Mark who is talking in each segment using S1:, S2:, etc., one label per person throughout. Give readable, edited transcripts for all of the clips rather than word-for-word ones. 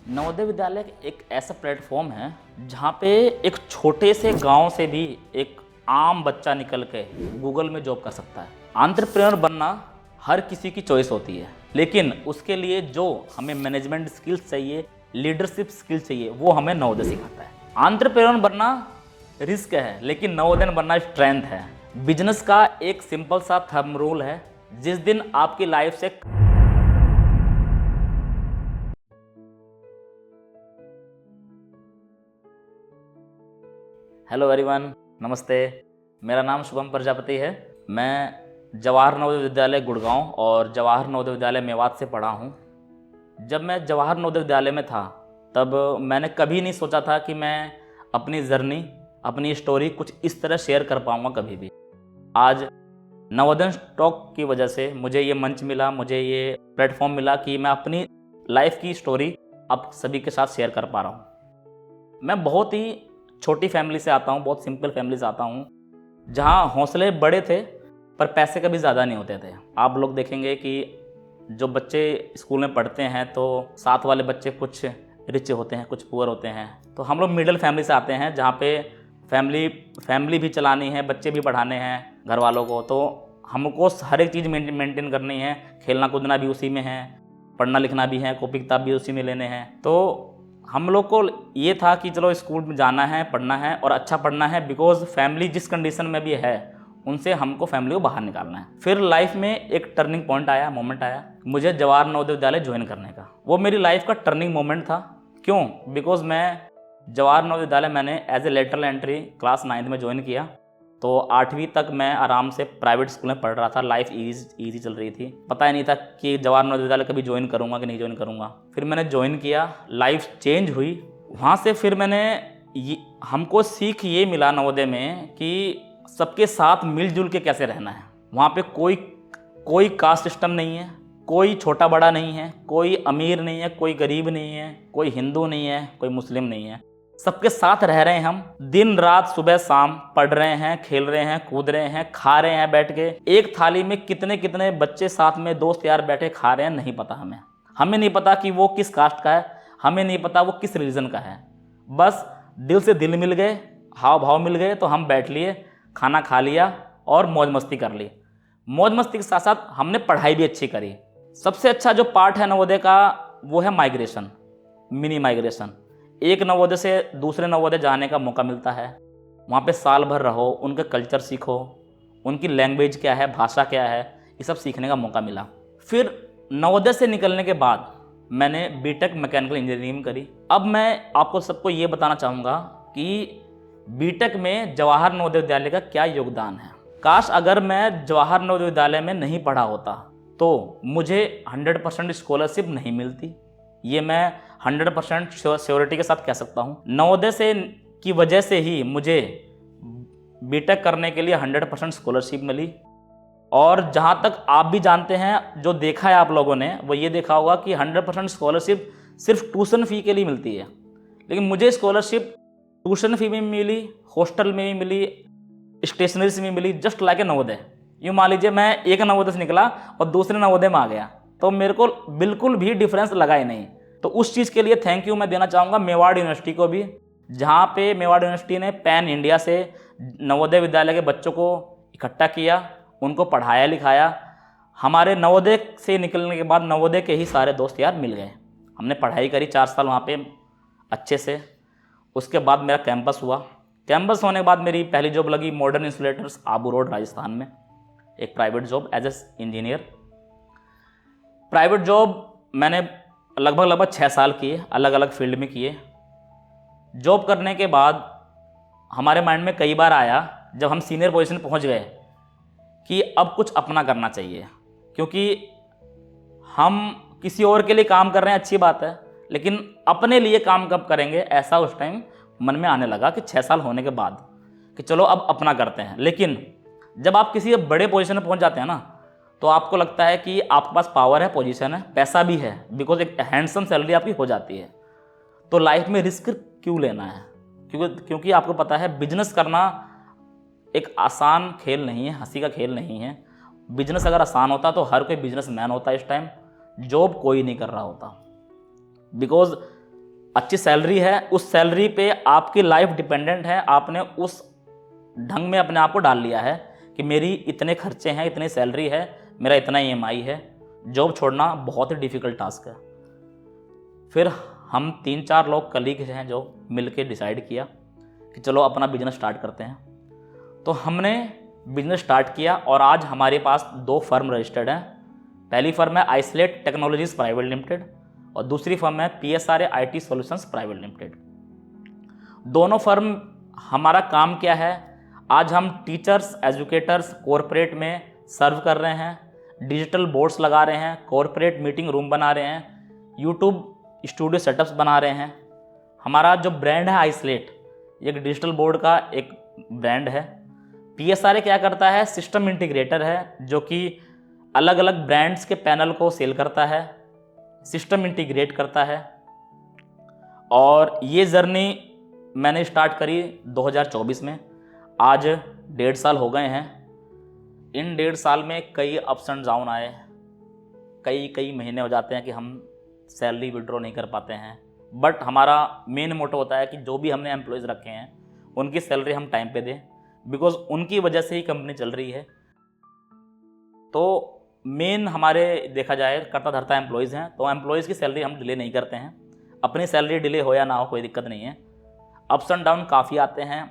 S1: नवोदय विद्यालय एक ऐसा प्लेटफॉर्म है जहाँ पे एक छोटे से गांव से भी एक आम बच्चा निकल के गूगल में जॉब कर सकता है। एंटरप्रेन्योर बनना हर किसी की चॉइस होती है, लेकिन उसके लिए जो हमें मैनेजमेंट स्किल्स चाहिए, लीडरशिप स्किल्स चाहिए, वो हमें नवोदय सिखाता है। एंटरप्रेन्योर बनना रिस्क है, लेकिन नवोदय बनना स्ट्रेंथ है। बिजनेस का एक सिंपल सा थंब रूल है, जिस दिन आपकी लाइफ से हेलो एवरीवन, नमस्ते। मेरा नाम शुभम प्रजापति है। मैं जवाहर नवोदय विद्यालय गुड़गांव और जवाहर नवोदय विद्यालय मेवात से पढ़ा हूँ। जब मैं जवाहर नवोदय विद्यालय में था तब मैंने कभी नहीं सोचा था कि मैं अपनी जर्नी, अपनी स्टोरी कुछ इस तरह शेयर कर पाऊँगा कभी भी। आज नवोदय टॉक की वजह से मुझे ये मंच मिला, मुझे ये प्लेटफॉर्म मिला कि मैं अपनी लाइफ की स्टोरी आप सभी के साथ शेयर कर पा रहा हूँ। मैं बहुत ही छोटी फैमिली से आता हूँ, बहुत सिंपल फैमिली से आता हूँ, जहाँ हौसले बड़े थे पर पैसे कभी ज़्यादा नहीं होते थे। आप लोग देखेंगे कि जो बच्चे स्कूल में पढ़ते हैं तो साथ वाले बच्चे कुछ रिच होते हैं, कुछ पुअर होते हैं। तो हम लोग मिडिल फैमिली से आते हैं, जहाँ पे फैमिली भी चलानी है, बच्चे भी पढ़ाने हैं घर वालों को, तो हमको हर एक चीज़ मेंटेन करनी है। खेलना कूदना भी उसी में है, पढ़ना लिखना भी है, कॉपी किताब भी उसी में लेने हैं। तो हम लोग को ये था कि चलो स्कूल में जाना है, पढ़ना है और अच्छा पढ़ना है, बिकॉज फैमिली जिस कंडीशन में भी है उनसे हमको फैमिली को बाहर निकालना है। फिर लाइफ में एक टर्निंग पॉइंट आया, मोमेंट आया मुझे जवाहर नवोदय विद्यालय ज्वाइन करने का। वो मेरी लाइफ का टर्निंग मोमेंट था। क्यों? बिकॉज मैं जवाहर नवोदय विद्यालय मैंने as a lateral entry class 9th में ज्वाइन किया, तो 8वीं तक मैं आराम से प्राइवेट स्कूल में पढ़ रहा था। लाइफ ईजी चल रही थी, पता ही नहीं था कि जवाहर नवोदय विद्यालय कभी ज्वाइन करूँगा कि नहीं ज्वाइन करूँगा। फिर मैंने ज्वाइन किया, लाइफ चेंज हुई वहाँ से। फिर हमको सीख ये मिला नवोदय में कि सबके साथ मिलजुल के कैसे रहना है। वहाँ पे कोई कास्ट सिस्टम नहीं है, कोई छोटा बड़ा नहीं है, कोई अमीर नहीं है, कोई गरीब नहीं है, कोई हिंदू नहीं है, कोई मुस्लिम नहीं है। सबके साथ रह रहे हैं हम, दिन रात सुबह शाम पढ़ रहे हैं, खेल रहे हैं, कूद रहे हैं, खा रहे हैं बैठ के। एक थाली में कितने कितने बच्चे साथ में दोस्त यार बैठे खा रहे हैं, नहीं पता हमें नहीं पता कि वो किस कास्ट का है, हमें नहीं पता वो किस रिलीजन का है। बस दिल से दिल मिल गए, हाव भाव मिल गए, तो हम बैठ लिए, खाना खा लिया और मौज मस्ती कर ली। मौज मस्ती के साथ साथ हमने पढ़ाई भी अच्छी करी। सबसे अच्छा जो पार्ट है नवोदय का वो है माइग्रेशन, मिनी माइग्रेशन। एक नवोदय से दूसरे नवोदय जाने का मौका मिलता है। वहाँ पे साल भर रहो, उनका कल्चर सीखो, उनकी लैंग्वेज क्या है, भाषा क्या है, ये सब सीखने का मौका मिला। फिर नवोदय से निकलने के बाद मैंने बीटेक मैकेनिकल इंजीनियरिंग करी। अब मैं आपको सबको ये बताना चाहूँगा कि बीटेक में जवाहर नवोदय विद्यालय का क्या योगदान है। काश अगर मैं जवाहर नवोदय विद्यालय में नहीं पढ़ा होता तो मुझे 100% स्कॉलरशिप नहीं मिलती। ये मैं 100% श्योरिटी के साथ कह सकता हूँ। नवोदय से की वजह से ही मुझे बीटेक करने के लिए 100% स्कॉलरशिप मिली। और जहाँ तक आप भी जानते हैं, जो देखा है आप लोगों ने, वो ये देखा होगा कि 100% स्कॉलरशिप सिर्फ ट्यूशन फ़ी के लिए मिलती है, लेकिन मुझे स्कॉलरशिप ट्यूशन फ़ी में भी मिली, हॉस्टल में भी मिली, स्टेशनरी से भी मिली, जस्ट लाइक ए नवोदय। यूँ मान लीजिए मैं एक नवोदय से निकला और दूसरे नवोदय में आ गया, तो मेरे को बिल्कुल भी डिफरेंस लगा ही नहीं। तो उस चीज़ के लिए थैंक यू मैं देना चाहूँगा मेवाड़ यूनिवर्सिटी को भी, जहाँ पे मेवाड़ यूनिवर्सिटी ने पैन इंडिया से नवोदय विद्यालय के बच्चों को इकट्ठा किया, उनको पढ़ाया लिखाया। हमारे नवोदय से निकलने के बाद नवोदय के ही सारे दोस्त यार मिल गए। हमने पढ़ाई करी 4 साल वहाँ पे अच्छे से। उसके बाद मेरा कैंपस हुआ। कैंपस होने के बाद मेरी पहली जॉब लगी मॉडर्न इंसुलेटर्स, आबू रोड, राजस्थान में, एक private job as a engineer. Private job मैंने लगभग 6 साल किए, अलग अलग फील्ड में किए। जॉब करने के बाद हमारे माइंड में कई बार आया, जब हम सीनियर पोजीशन पहुंच गए, कि अब कुछ अपना करना चाहिए। क्योंकि हम किसी और के लिए काम कर रहे हैं, अच्छी बात है, लेकिन अपने लिए काम कब करेंगे, ऐसा उस टाइम मन में आने लगा कि 6 साल होने के बाद कि चलो अब अपना करते हैं। लेकिन जब आप किसी बड़े पोजीशन में पहुंच जाते हैं ना, तो आपको लगता है कि आपके पास पावर है, पोजीशन है, पैसा भी है, बिकॉज एक हैंडसम सैलरी आपकी हो जाती है। तो लाइफ में रिस्क क्यों लेना है? क्योंकि आपको पता है बिजनेस करना एक आसान खेल नहीं है, हंसी का खेल नहीं है। बिजनेस अगर आसान होता तो हर कोई बिजनेसमैन होता इस टाइम, जॉब कोई नहीं कर रहा होता। बिकॉज अच्छी सैलरी है, उस सैलरी पे आपकी लाइफ डिपेंडेंट है, आपने उस ढंग में अपने आप को डाल लिया है कि मेरी इतने खर्चे हैं, इतनी सैलरी है, मेरा इतना ईएमआई है। जॉब छोड़ना बहुत ही डिफ़िकल्ट टास्क है। फिर हम 3-4 लोग कलीग हैं जो मिल के डिसाइड किया कि चलो अपना बिजनेस स्टार्ट करते हैं। तो हमने बिजनेस स्टार्ट किया और आज हमारे पास 2 फर्म रजिस्टर्ड हैं। पहली फर्म है आइसलेट टेक्नोलॉजीज प्राइवेट लिमिटेड और दूसरी फर्म है PSRA IT solutions private limited. दोनों फर्म, हमारा काम क्या है, आज हम टीचर्स, एजुकेटर्स कॉरपोरेट में सर्व कर रहे हैं, डिजिटल बोर्ड्स लगा रहे हैं, कॉरपोरेट मीटिंग रूम बना रहे हैं, यूट्यूब स्टूडियो सेटअप्स बना रहे हैं। हमारा जो ब्रांड है आइसलेट, एक डिजिटल बोर्ड का एक ब्रांड है। PSRA क्या करता है, सिस्टम इंटीग्रेटर है जो कि अलग अलग ब्रांड्स के पैनल को सेल करता है, सिस्टम इंटीग्रेट करता है। और ये जर्नी मैंने स्टार्ट करी 2024 में। आज 1.5 साल हो गए हैं। इन 1.5 साल में कई अप्स एंड डाउन आए, कई महीने हो जाते हैं कि हम सैलरी विड्रॉ नहीं कर पाते हैं। बट हमारा मेन मोटो होता है कि जो भी हमने एम्प्लॉयज़ रखे हैं उनकी सैलरी हम टाइम पे दें, बिकॉज उनकी वजह से ही कंपनी चल रही है। तो मेन हमारे देखा जाए करता धरता एम्प्लॉयज़ हैं, तो एम्प्लॉयज़ की सैलरी हम डिले नहीं करते हैं। अपनी सैलरी डिले हो या ना हो कोई दिक्कत नहीं है। अप्स एंड डाउन काफ़ी आते हैं।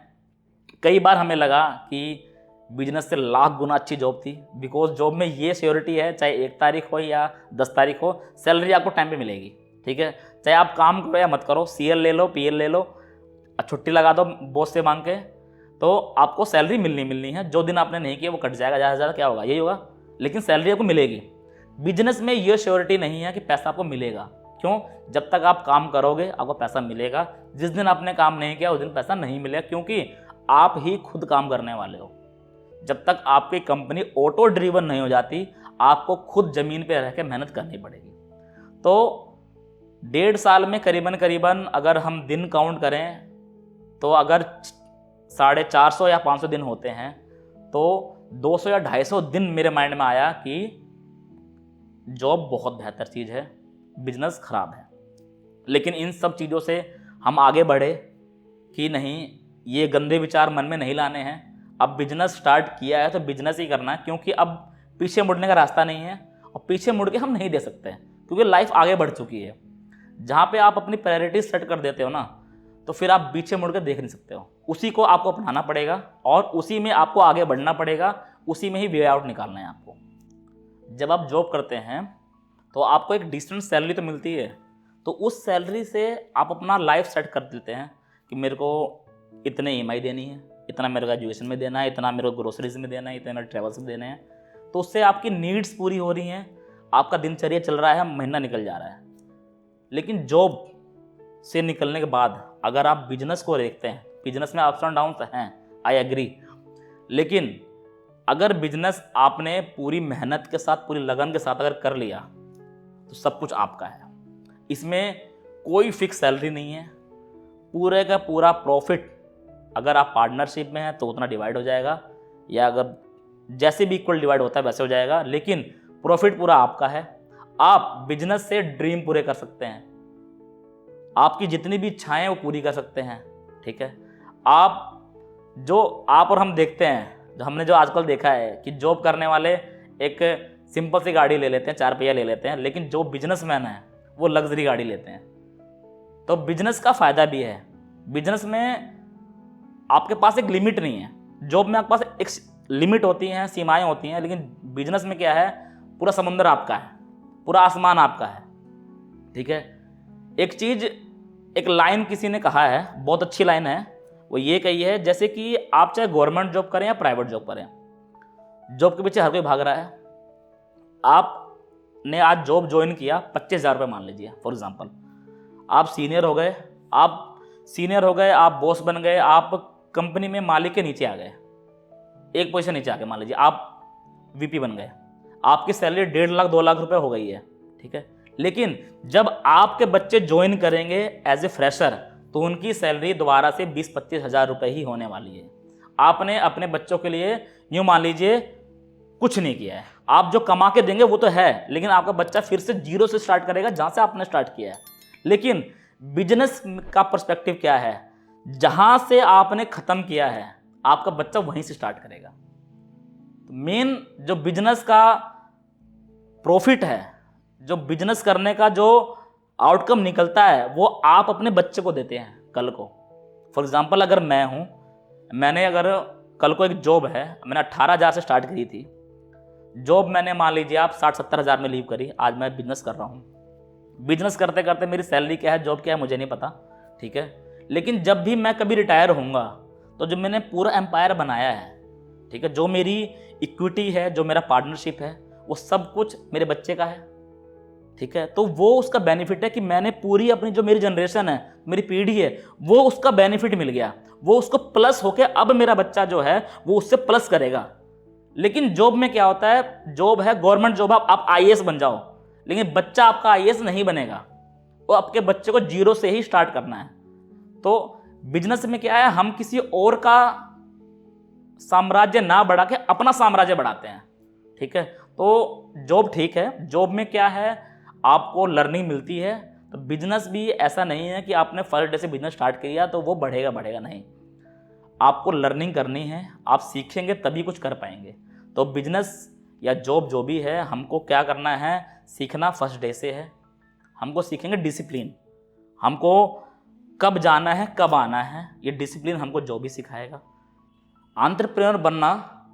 S1: कई बार हमें लगा कि बिजनेस से लाख गुना अच्छी जॉब थी, बिकॉज जॉब में ये श्योरिटी है, चाहे 1 तारीख हो या 10 तारीख हो, सैलरी आपको टाइम पे मिलेगी। ठीक है, चाहे आप काम करो या मत करो, CL ले लो, PL ले लो, छुट्टी लगा दो बॉस से मांग के, तो आपको सैलरी मिलनी है। जो दिन आपने नहीं किया वो कट जाएगा, ज़्यादा से ज़्यादा क्या होगा, यही होगा, लेकिन सैलरी आपको मिलेगी। बिजनेस में ये श्योरिटी नहीं है कि पैसा आपको मिलेगा। क्यों? जब तक आप काम करोगे आपको पैसा मिलेगा। जिस दिन आपने काम नहीं किया उस दिन पैसा नहीं मिलेगा, क्योंकि आप ही खुद काम करने वाले हो। जब तक आपकी कंपनी ऑटो ड्रिवन नहीं हो जाती, आपको खुद ज़मीन पे रह के मेहनत करनी पड़ेगी। तो 1.5 साल में करीबन अगर हम दिन काउंट करें तो अगर 450 या 500 दिन होते हैं, तो 200 या 250 दिन मेरे माइंड में आया कि जॉब बहुत बेहतर चीज़ है, बिजनेस ख़राब है। लेकिन इन सब चीज़ों से हम आगे बढ़े कि नहीं, ये गंदे विचार मन में नहीं लाने हैं। अब बिजनेस स्टार्ट किया है तो बिजनेस ही करना है, क्योंकि अब पीछे मुड़ने का रास्ता नहीं है और पीछे मुड़ के हम नहीं दे सकते हैं, क्योंकि लाइफ आगे बढ़ चुकी है। जहाँ पे आप अपनी प्रायोरिटीज सेट कर देते हो ना, तो फिर आप पीछे मुड़ के देख नहीं सकते हो। उसी को आपको अपनाना पड़ेगा और उसी में आपको आगे बढ़ना पड़ेगा, उसी में ही वे आउट निकालना है आपको। जब आप जॉब करते हैं तो आपको एक डिसेंट सैलरी तो मिलती है, तो उस सैलरी से आप अपना लाइफ सेट कर देते हैं कि मेरे को इतने EMI देनी है, इतना मेरे को एजुकेशन में देना है, इतना मेरे को ग्रोसरीज में देना है, इतने मेरे ट्रैवल्स में देने हैं। तो उससे आपकी नीड्स पूरी हो रही हैं, आपका दिनचर्या चल रहा है, महीना निकल जा रहा है। लेकिन जॉब से निकलने के बाद अगर आप बिजनेस को देखते हैं, बिजनेस में अप्स एंड डाउन्स हैं, आई एग्री, लेकिन अगर बिजनेस आपने पूरी मेहनत के साथ, पूरी लगन के साथ अगर कर लिया तो सब कुछ आपका है। इसमें कोई फिक्स सैलरी नहीं है, पूरे का पूरा प्रॉफिट अगर आप पार्टनरशिप में हैं तो उतना डिवाइड हो जाएगा, या अगर जैसे भी इक्वल डिवाइड होता है वैसे हो जाएगा, लेकिन प्रॉफिट पूरा आपका है। आप बिजनेस से ड्रीम पूरे कर सकते हैं, आपकी जितनी भी इच्छाएं वो पूरी कर सकते हैं। ठीक है, आप और हम देखते हैं, हमने जो आजकल देखा है कि जॉब करने वाले एक सिंपल सी गाड़ी ले लेते हैं, 4 पहिया ले लेते हैं, लेकिन जो बिजनेसमैन है वो लग्जरी गाड़ी लेते हैं। तो बिजनेस का फ़ायदा भी है, बिजनेस में आपके पास एक लिमिट नहीं है। जॉब में आपके पास एक लिमिट होती हैं, सीमाएं होती हैं, लेकिन बिजनेस में क्या है, पूरा समुंदर आपका है, पूरा आसमान आपका है। ठीक है, एक लाइन किसी ने कहा है, बहुत अच्छी लाइन है, वो ये कही है, जैसे कि आप चाहे गवर्नमेंट जॉब करें या प्राइवेट जॉब करें, जॉब के पीछे हर कोई भाग रहा है। आपने आज जॉब ज्वाइन किया, 25,000 रुपये मान लीजिए फॉर एग्जांपल, आप सीनियर हो गए, आप बॉस बन गए, आप कंपनी में मालिक के नीचे आ गए, एक पोजीशन नीचे आ गए, मान लीजिए आप VP बन गए, आपकी सैलरी 1.5 लाख 2 लाख रुपए हो गई है। ठीक है, लेकिन जब आपके बच्चे ज्वाइन करेंगे एज ए फ्रेशर, तो उनकी सैलरी दोबारा से 20-25 हज़ार रुपये ही होने वाली है। आपने अपने बच्चों के लिए यूँ मान लीजिए कुछ नहीं किया है, आप जो कमा के देंगे वो तो है, लेकिन आपका बच्चा फिर से 0 से स्टार्ट करेगा जहाँ से आपने स्टार्ट किया है। लेकिन बिजनेस का पर्सपेक्टिव क्या है, जहां से आपने खत्म किया है आपका बच्चा वहीं से स्टार्ट करेगा। तो मेन जो बिजनेस का प्रॉफिट है, जो बिजनेस करने का जो आउटकम निकलता है, वो आप अपने बच्चे को देते हैं कल को। फॉर एग्जाम्पल अगर मैं हूं, मैंने अगर कल को एक जॉब है, मैंने 18,000 से स्टार्ट करी थी जॉब, मैंने मान लीजिए आप 60-70 हज़ार में लीव करी, आज मैं बिजनेस कर रहा हूँ। बिजनेस करते करते मेरी सैलरी क्या है, जॉब क्या है, मुझे नहीं पता, ठीक है। लेकिन जब भी मैं कभी रिटायर होऊंगा तो जो मैंने पूरा एम्पायर बनाया है, ठीक है, जो मेरी इक्विटी है, जो मेरा पार्टनरशिप है, वो सब कुछ मेरे बच्चे का है, ठीक है। तो वो उसका बेनिफिट है कि मैंने पूरी अपनी जो मेरी जनरेशन है, मेरी पीढ़ी है, वो उसका बेनिफिट मिल गया, वो उसको प्लस होके अब मेरा बच्चा जो है वो उससे प्लस करेगा। लेकिन जॉब में क्या होता है, जॉब है गवर्नमेंट जॉब, आप आईएएस बन जाओ, लेकिन बच्चा आपका आईएएस नहीं बनेगा, वो आपके बच्चे को जीरो से ही स्टार्ट करना है। तो बिजनेस में क्या है, हम किसी और का साम्राज्य ना बढ़ा के अपना साम्राज्य बढ़ाते हैं, ठीक है। तो जॉब ठीक है, जॉब में क्या है, आपको लर्निंग मिलती है। तो बिजनेस भी ऐसा नहीं है कि आपने फर्स्ट डे से बिजनेस स्टार्ट किया तो वो बढ़ेगा नहीं, आपको लर्निंग करनी है, आप सीखेंगे तभी कुछ कर पाएंगे। तो बिजनेस या जॉब जो भी है, हमको क्या करना है, सीखना फर्स्ट डे से है। हमको सीखेंगे डिसिप्लिन, हमको कब जाना है कब आना है, ये डिसिप्लिन हमको जो भी सिखाएगा। एंटरप्रेन्योर बनना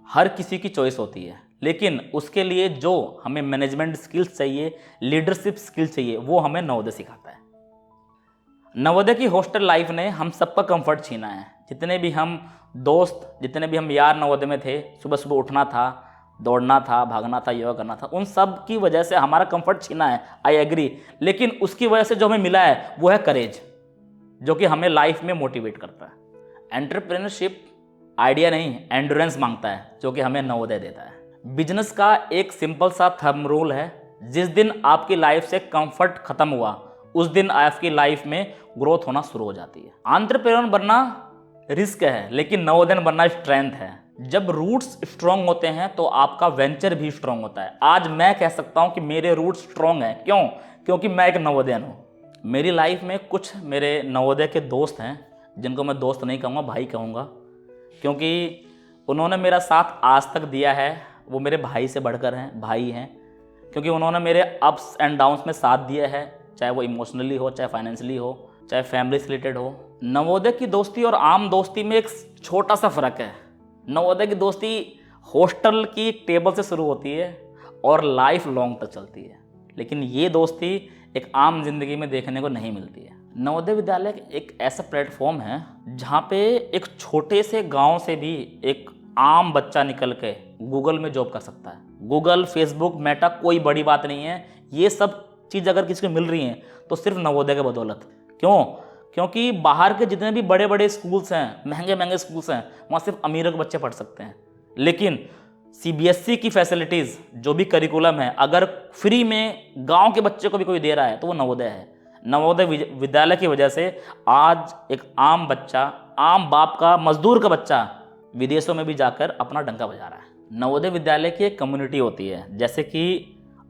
S1: हर किसी की चॉइस होती है, लेकिन उसके लिए जो हमें मैनेजमेंट स्किल्स चाहिए, लीडरशिप स्किल्स चाहिए, वो हमें नवोदय सिखाता है। नवोदय की हॉस्टल लाइफ ने हम सबका कंफर्ट छीना है। जितने भी हम दोस्त, जितने भी हम यार नवोदय में थे, सुबह सुबह उठना था, दौड़ना था, भागना था, योगा करना था, उन सब की वजह से हमारा कंफर्ट छीना है, आई एग्री। लेकिन उसकी वजह से जो हमें मिला है वो है करेज, जो कि हमें लाइफ में मोटिवेट करता है। एंटरप्रेन्योरशिप आइडिया नहीं, एंड्योरेंस मांगता है, जो कि हमें नवोदय देता है। बिजनेस का एक सिंपल सा थंब रूल है, जिस दिन आपकी लाइफ से कंफर्ट खत्म हुआ उस दिन आपकी लाइफ में ग्रोथ होना शुरू हो जाती है। एंटरप्रेन्योर बनना रिस्क है, लेकिन नवोदय बनना स्ट्रेंथ है। जब रूट्स स्ट्रांग होते हैं तो आपका वेंचर भी स्ट्रांग होता है। आज मैं कह सकता हूं कि मेरे रूट्स स्ट्रांग हैं, क्यों? क्योंकि मैं एक नवोदयन हूं। मेरी लाइफ में कुछ मेरे नवोदय के दोस्त हैं, जिनको मैं दोस्त नहीं कहूँगा, भाई कहूँगा, क्योंकि उन्होंने मेरा साथ आज तक दिया है, वो मेरे भाई से बढ़कर हैं, भाई हैं, क्योंकि उन्होंने मेरे अप्स एंड डाउन्स में साथ दिया है, चाहे वो इमोशनली हो, चाहे फाइनेंशियली हो, चाहे फैमिली से रिलेटेड हो। नवोदय की दोस्ती और आम दोस्ती में एक छोटा सा फ़र्क है। नवोदय की दोस्ती हॉस्टल की टेबल से शुरू होती है और लाइफ लॉन्ग तक चलती है, लेकिन ये दोस्ती एक आम जिंदगी में देखने को नहीं मिलती है। नवोदय विद्यालय एक ऐसा प्लेटफॉर्म है जहाँ पे एक छोटे से गांव से भी एक आम बच्चा निकल के गूगल में जॉब कर सकता है। गूगल, फेसबुक, मेटा कोई बड़ी बात नहीं है। ये सब चीज़ अगर किसी को मिल रही हैं तो सिर्फ नवोदय के बदौलत। क्यों? क्योंकि बाहर के जितने भी बड़े बड़े स्कूल्स हैं, महंगे महंगे स्कूल्स हैं, वहाँ सिर्फ अमीरों के बच्चे पढ़ सकते हैं। लेकिन सीबीएसई की फैसिलिटीज़, जो भी करिकुलम है, अगर फ्री में गांव के बच्चे को भी कोई दे रहा है तो वो नवोदय है। नवोदय विद्यालय की वजह से आज एक आम बच्चा, आम बाप का, मजदूर का बच्चा विदेशों में भी जाकर अपना डंका बजा रहा है। नवोदय विद्यालय की एक कम्युनिटी होती है। जैसे कि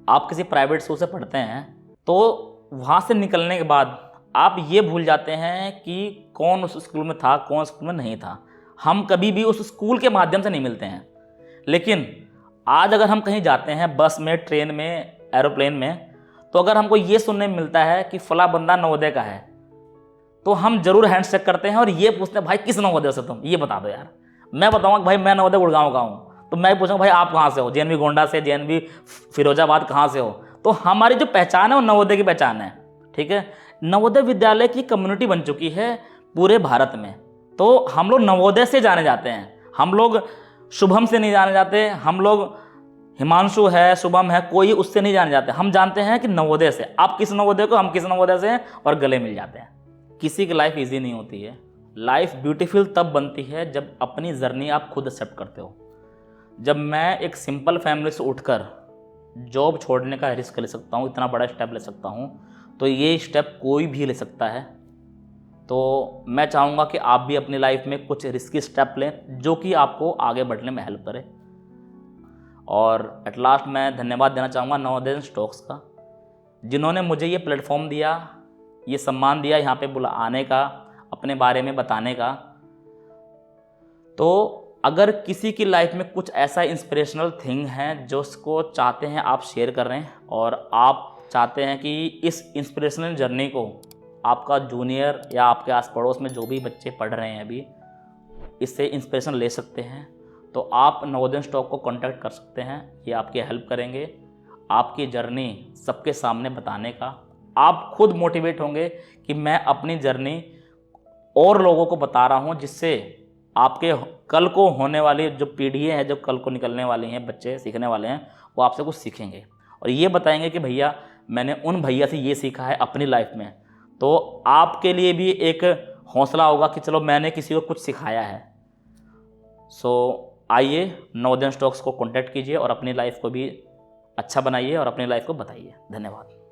S1: आप किसी प्राइवेट स्कूल से पढ़ते हैं तो वहाँ से निकलने के बाद आप ये भूल जाते हैं कि कौन उस स्कूल में था, कौन स्कूल में नहीं था। हम कभी भी उस स्कूल के माध्यम से नहीं मिलते हैं। लेकिन आज अगर हम कहीं जाते हैं, बस में, ट्रेन में, एरोप्लेन में, तो अगर हमको ये सुनने में मिलता है कि फला बंदा नवोदय का है, तो हम जरूर हैंड शेक करते हैं और ये पूछते हैं, भाई किस नवोदय से तुम, ये बता दो यार। मैं बताऊंगा कि भाई मैं नवोदय गुड़गांव का हूँ, तो मैं पूछूंगा भाई आप कहाँ से हो, जेएनवी गोंडा से, जेएनवी फिरोजाबाद कहाँ से हो। तो हमारी जो पहचान है वो नवोदय की पहचान है, ठीक है। नवोदय विद्यालय की कम्युनिटी बन चुकी है पूरे भारत में। तो हम लोग नवोदय से जाने जाते हैं, हम लोग शुभम से नहीं जाने जाते, हम लोग हिमांशु है, शुभम है, कोई उससे नहीं जाने जाते। हम जानते हैं कि नवोदय से, आप किस नवोदय को, हम किस नवोदय से हैं, और गले मिल जाते हैं। किसी की लाइफ इजी नहीं होती है। लाइफ ब्यूटीफुल तब बनती है जब अपनी जर्नी आप खुद एक्सेप्ट करते हो। जब मैं एक सिंपल फैमिली से उठकर जॉब छोड़ने का रिस्क ले सकता हूँ, इतना बड़ा स्टेप ले सकता हूँ, तो ये स्टेप कोई भी ले सकता है। तो मैं चाहूँगा कि आप भी अपनी लाइफ में कुछ रिस्की स्टेप लें जो कि आपको आगे बढ़ने में हेल्प करे। और एट लास्ट मैं धन्यवाद देना चाहूँगा नवोदय स्टॉक्स का, जिन्होंने मुझे ये प्लेटफॉर्म दिया ये सम्मान दिया यहाँ पे आने का, अपने बारे में बताने का। तो अगर किसी की लाइफ में कुछ ऐसा इंस्पिरेशनल थिंग है जो उसको चाहते हैं आप शेयर कर रहे हैं, और आप चाहते हैं कि इस इंस्पिरेशनल जर्नी को आपका जूनियर या आपके आस पड़ोस में जो भी बच्चे पढ़ रहे हैं अभी, इससे इंस्पिरेशन ले सकते हैं, तो आप नवोदय स्टॉक को कांटेक्ट कर सकते हैं। ये आपकी हेल्प करेंगे आपकी जर्नी सबके सामने बताने का। आप खुद मोटिवेट होंगे कि मैं अपनी जर्नी और लोगों को बता रहा हूँ, जिससे आपके कल को होने वाली जो पीढ़ियाँ हैं, जो कल को निकलने वाली हैं, बच्चे सीखने वाले हैं, वो आपसे कुछ सीखेंगे और ये बताएंगे कि भैया मैंने उन भैया से ये सीखा है अपनी लाइफ में। तो आपके लिए भी एक हौसला होगा कि चलो मैंने किसी को कुछ सिखाया है। सो आइए नवोदय स्टॉक्स को कॉन्टैक्ट कीजिए और अपनी लाइफ को भी अच्छा बनाइए और अपनी लाइफ को बताइए। धन्यवाद।